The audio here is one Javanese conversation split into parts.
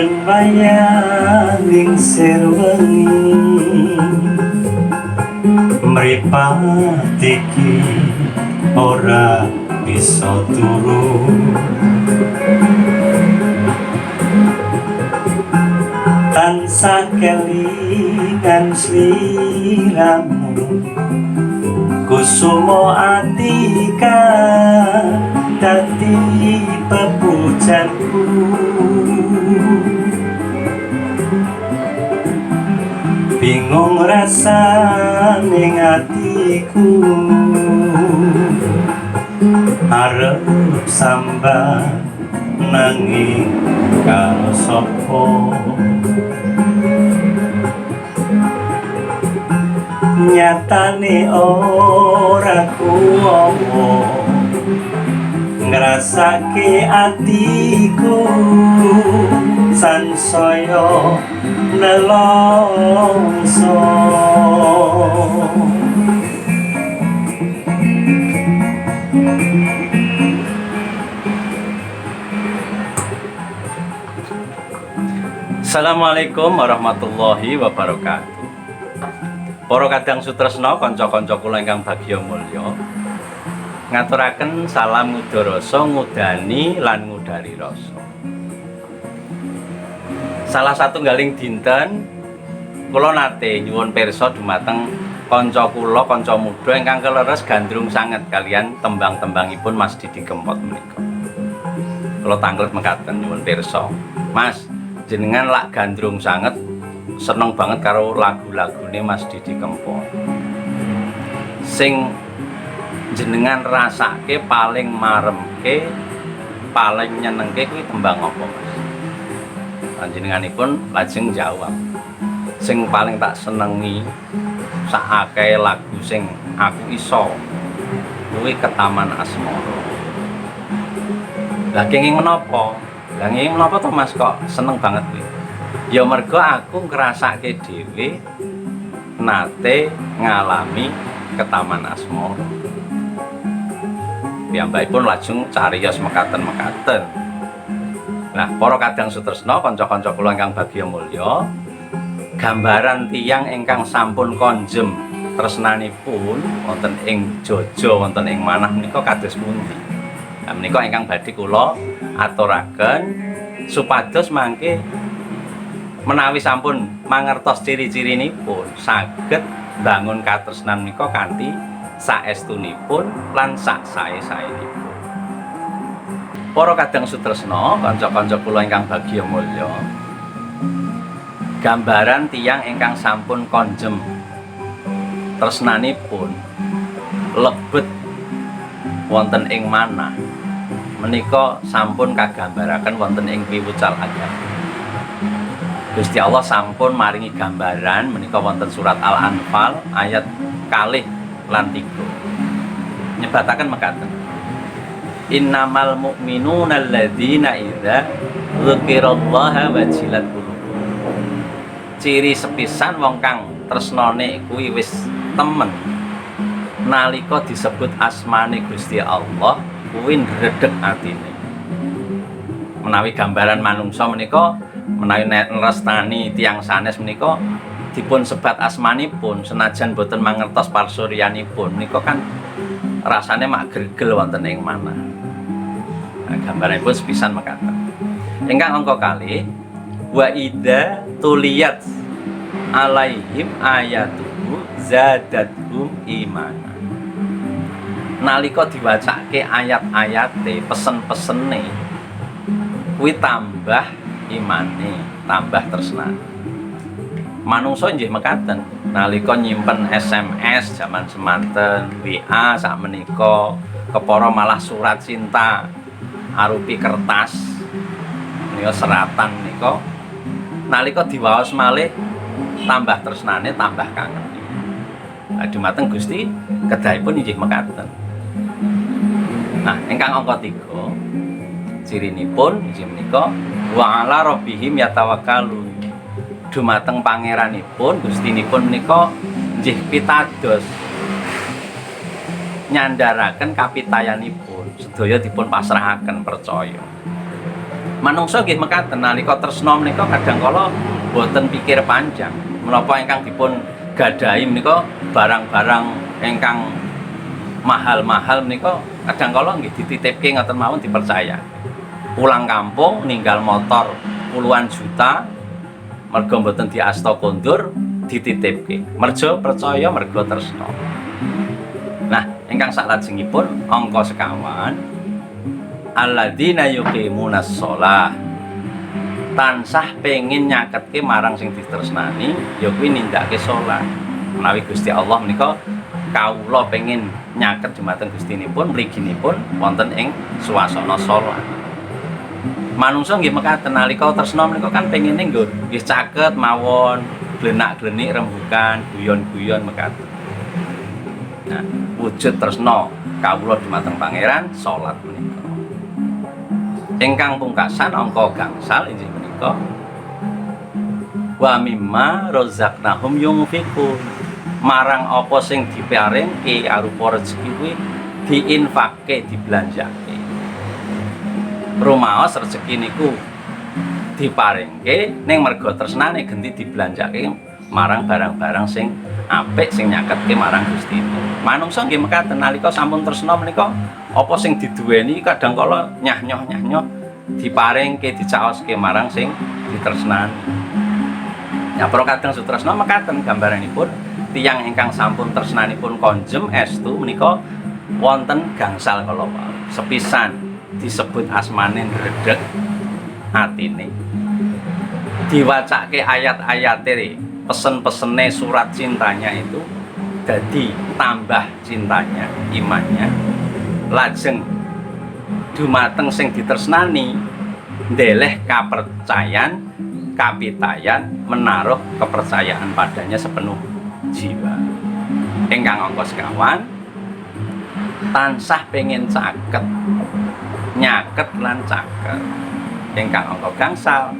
Sembayaning sirwengi mripat iki ora bisa turu, tansah kelingan sliramu kusumo atika dadi pepujanku. Bingung rasane atiku arep sambah nanging karo sapa. Nyatane ora kuwowo ngrasake atiku sansaya nelongso. Assalamualaikum warahmatullahi wabarakatuh. Para kadang sutresna, kanca-kanca kula ingkang bagya mulya, ngaturaken salam ngudarasa ngudani lan ngudari rasa. Salah satunggaling dinten kula nate nyuwun pirsa dumateng kanca kula, kanca muda ingkang keleres gandrung sanget kalian tembang-tembangipun Mas Didi Kempot menika. Kula tanglet mekaten nyuwun pirsa, Mas, jenengan lak gandrung sanget seneng banget karo lagu-lagune Mas Didi Kempot. Sing jenengan rasake paling maremke, paling nyenengke kuwi tembang apa, Mas? Panjenenganipun lajeng jawab, sing paling tak senengi sak akeh lagu sing aku iso kuwi Ketaman Asmara. Lah kenging menapa? Lah kenging menapa to, Mas, kok seneng banget kuwi? Ya mergo aku ngrasake dhewe nate ngalami Ketaman Asmara. Piyambakipun lajeng cariyos mekaten-mekaten. Nah, para kadang sutresna, kanca-kanca kula ingkang bagya mulya, gambaran tiyang ingkang sampun konjem tresnanipun wonten ing jaja wonten ing manah menika kados pundi? Nah, menika ingkang badhe kula aturaken supados mangke menawi sampun mangertos ciri-cirinipun saged bangun katresnan menika kanthi saestunipun lan sak sae-saenipun. Para kadang sutresna, kanca-kanca kula ingkang bagya mulya, gambaran tiyang ingkang sampun konjem tresnanipun lebet wonten ing manah menika sampun kagambaraken wonten ing piwucal agama. Gusti Allah sampun maringi gambaran menika wonten surat Al-Anfal ayat 2 lan 3. Nyebataken mekaten. Innamal mu'minuna alladzina idza dzukirallaha wajilat qulubuhum. Ciri sepisan wong kang tresnane kuwi wis temen nalika disebut asmane Gusti Allah kuwi ndredeg atine. Menawi gambaran manungsa menika menawi nrestani tiyang sanes menika dipun sebat asmanipun senajan boten mangertos pasuryanipun menika kan rasane mak gregel wonten ing manah. Nah, gambaranipun sepisan mekaten. Ingkang angka kalih, wa idza tuliyat alaihim ayatuhu zadatuhum imana. Nalika diwacake ayat-ayate, pesen-pesene kuwi tambah imane, tambah tresnane. Manungsa nggih mekaten, nalika nyimpen SMS jaman semanten, WA sakmenika, kepara malah surat cinta arupi kertas menika seratan menika, nalika diwaos malih tambah tresnane, tambah kangen. Nah, dumateng Gusti kedahipun inggih mekaten. Nah, ingkang angka 3 cirinipun inggih menika wa 'ala rabbihim yatawakkalun. Dumateng pangeranipun Gustinipun menika nggih pitados nyandaraken kapitayanipun sedaya dipun pasrahaken percaya. Manungsa nggih mekaten nalika tresna menika kadang kala boten pikir panjang. Menapa ingkang dipun gadahi menika barang-barang ingkang mahal-mahal menika kadang kala nggih dititipke ngoten mawon dipercaya. Pulang kampung ninggal motor puluhan juta mergo mboten diasta kondur dititipke. Merjo percaya mergo tresna. Nah, ingkang salajengipun angka sekawan alladzina yuqimunas shalah. Tansah pengin nyaketke marang sing ditresnani ya kuwi nindakake salat. Menawi Gusti Allah menika kawula pengin nyaket dumateng Gustinipun mliginipun wonten ing swasana salat. Manungsa nggih mekaten nalika tresna menika kan pengine nggih caket mawon glenak-glenik rembugan guyon-guyon mekaten. Nah, wujud tresna kawula dumateng pangeran salat menika. Ingkang pungkasan angka gangsal inggih menika wa mimma razaqnahum yunfiqun. Marang apa sing diparingke arupa rezeki kuwi diinfakke dibelanjake. Rumaos rezeki niku diparingke ning merga tresnane genti dibelanjake marang barang-barang sing apik sing nyaketke marang Gusti. Manungsa nggih mekaten nalika sampun tresna menika apa sing diduweni kadang kala nyah-nyoh diparingke dicaoske marang sing ditresnani. Ya para kadang sutresna mekaten gambaranipun tiyang ingkang sampun tresnanipun konjem estu menika wonten gangsal kala sepisan disebut asmane ndredeg atine. Diwacake ayat-ayate pesen-pesene surat cintanya itu jadi tambah cintanya, imannya. Lajeng dumateng sing ditresnani ndeleh kapercayan, kapitayan, menaruh kepercayaan padanya sepenuh jiwa. Ingkang angka sekawan tansah pengen caket, nyaket lan caket. Ingkang angka gangsal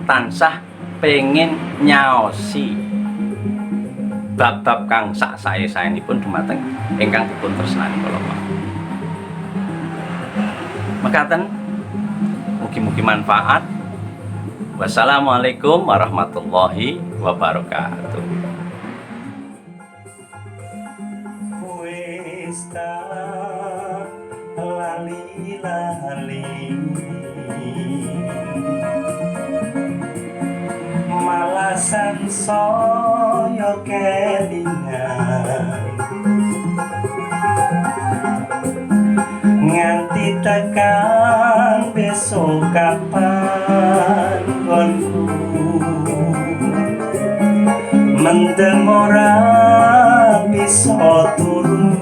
tansah pengen nyaosi bab-bab kang sak sae-saenipun dumateng ingkang dipun tresnani kala mekaten. Mugi-mugi manfaat. Wassalamualaikum warahmatullahi wabarakatuh. Wis tak lali-lali malasan saya kelingan nganti tekan besok kapan konku mendem ora bisa turu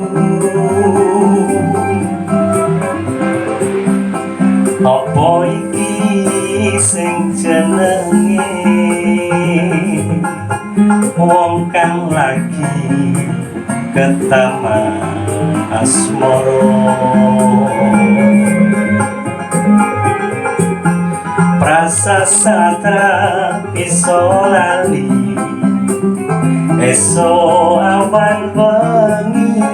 apa iki sing jenenge wong kang lagi ketama asmara prasasatra iso lali esok awan wengi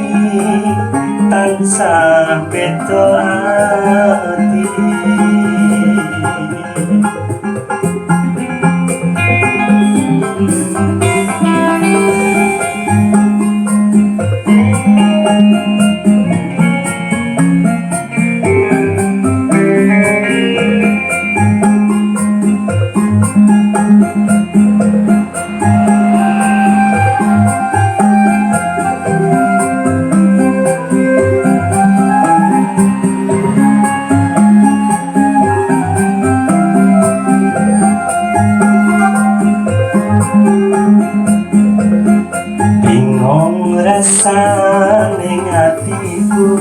tansah beda ati rasaning atiku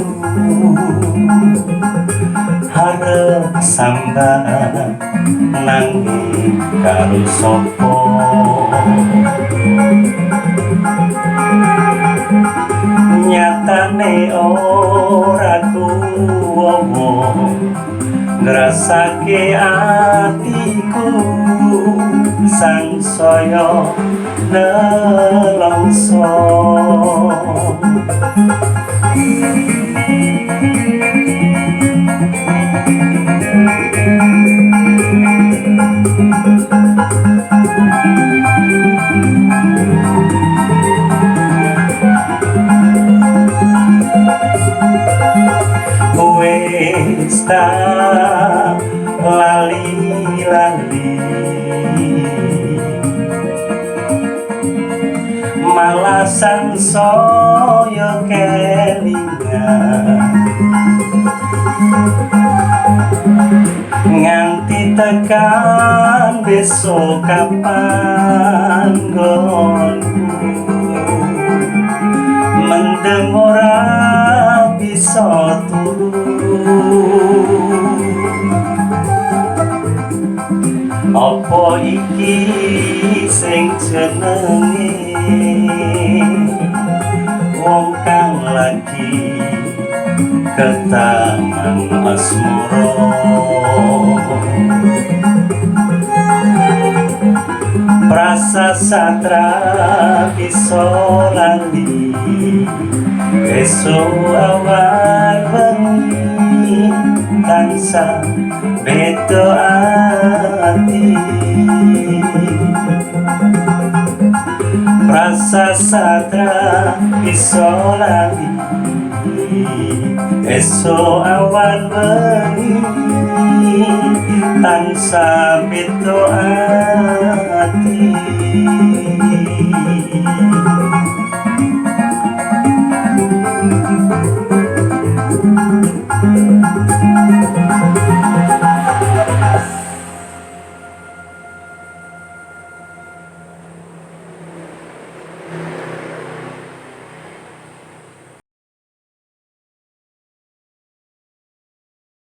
harap sambat nanging karo sapa nyatane ora kuwowo ngrasake atiku sangsaya nelongso tak lali-lali, malah sansaya kelingan nganti tekan besok kapan nggonku, mendem ora bisa turu. Apa iki sing jenenge wong kang lagi ketaman asmara, prasasatra bisa lali, esuk awan bengi tansah beda ati. Prasasatra bisa lali, esuk awan bengi tansah beda ati.